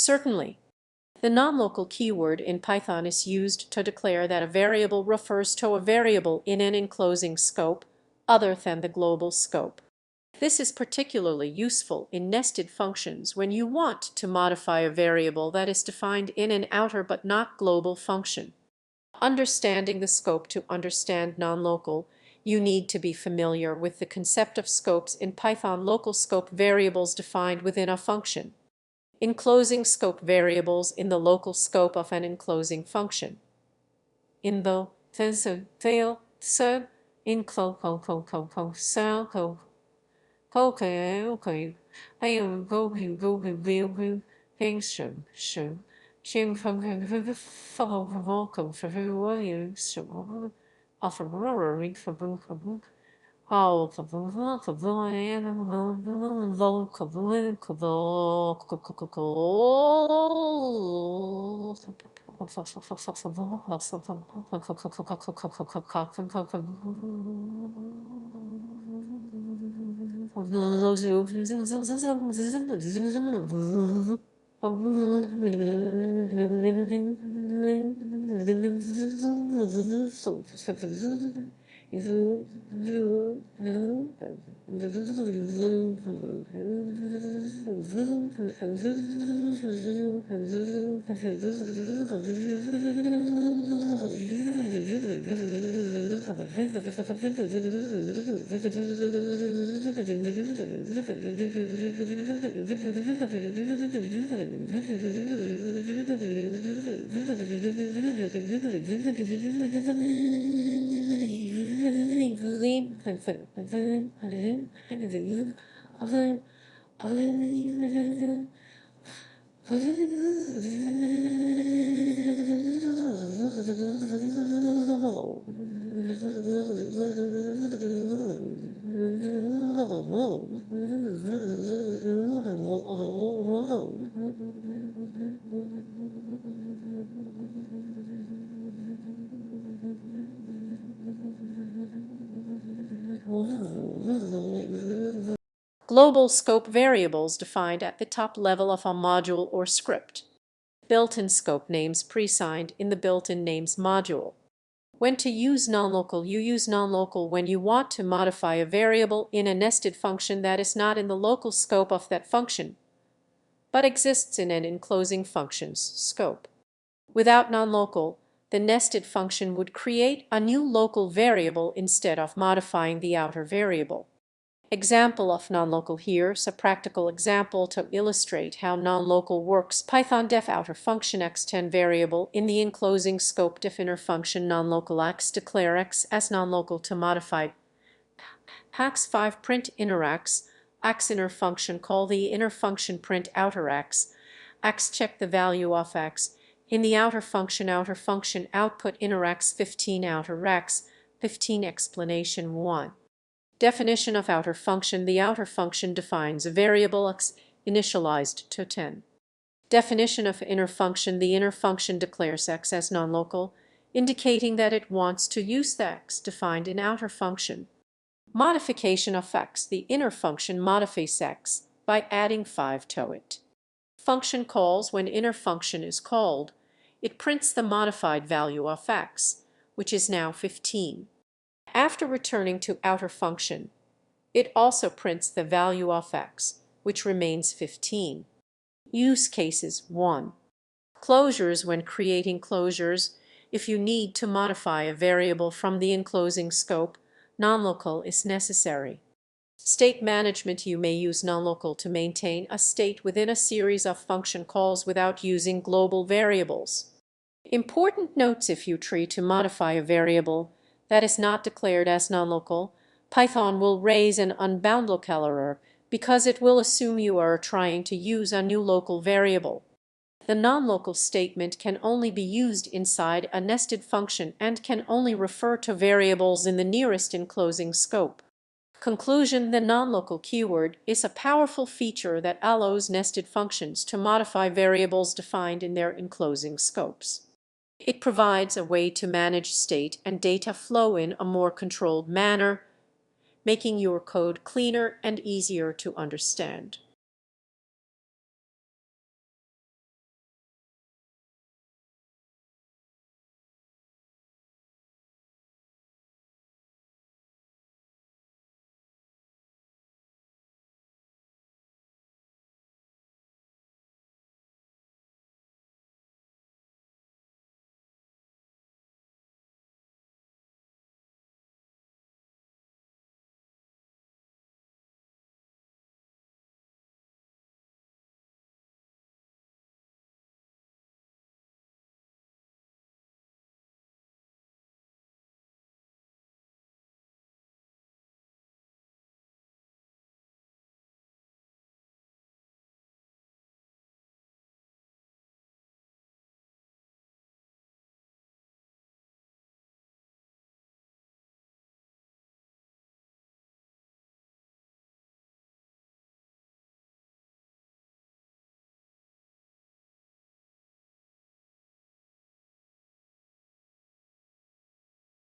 Certainly. The nonlocal keyword in Python is used to declare that a variable refers to a variable in an enclosing scope other than the global scope. This is particularly useful in nested functions when you want to modify a variable that is defined in an outer but not global function. Understanding the scope to understand nonlocal, you need to be familiar with the concept of scopes in Python. Local scope variables defined within a function. Enclosing scope variables in the local scope of an enclosing function. In the fail sub enclose okay I am going to function Ching from welcome for you so offer roaring for how for global scope variables defined at the top level of a module or script. Built-in scope names pre-signed in the built-in names module. When to use nonlocal, you use nonlocal when you want to modify a variable in a nested function that is not in the local scope of that function, but exists in an enclosing function's scope. Without nonlocal, the nested function would create a new local variable instead of modifying the outer variable. Example of nonlocal here, a practical example to illustrate how nonlocal works. Python def outer function x10 variable in the enclosing scope def inner function nonlocal x declare x as nonlocal to modify x5 print inner x inner function call the inner function print outer x check the value of x in the outer function output inner x 15 outer x 15 explanation 1. Definition of outer function. The outer function defines a variable x initialized to 10. Definition of inner function. The inner function declares x as nonlocal, indicating that it wants to use the x defined in outer function. Modification of x. The inner function modifies x by adding 5 to it. Function calls. When inner function is called, it prints the modified value of x, which is now 15. After returning to outer function, it also prints the value of x, which remains 15. Use cases 1. Closures. When creating closures, if you need to modify a variable from the enclosing scope, nonlocal is necessary. State management. You may use nonlocal to maintain a state within a series of function calls without using global variables. Important notes. If you try to modify a variable that is not declared as nonlocal, Python will raise an unbound local error because it will assume you are trying to use a new local variable. The nonlocal statement can only be used inside a nested function and can only refer to variables in the nearest enclosing scope. Conclusion. The nonlocal keyword is a powerful feature that allows nested functions to modify variables defined in their enclosing scopes. It provides a way to manage state and data flow in a more controlled manner, making your code cleaner and easier to understand.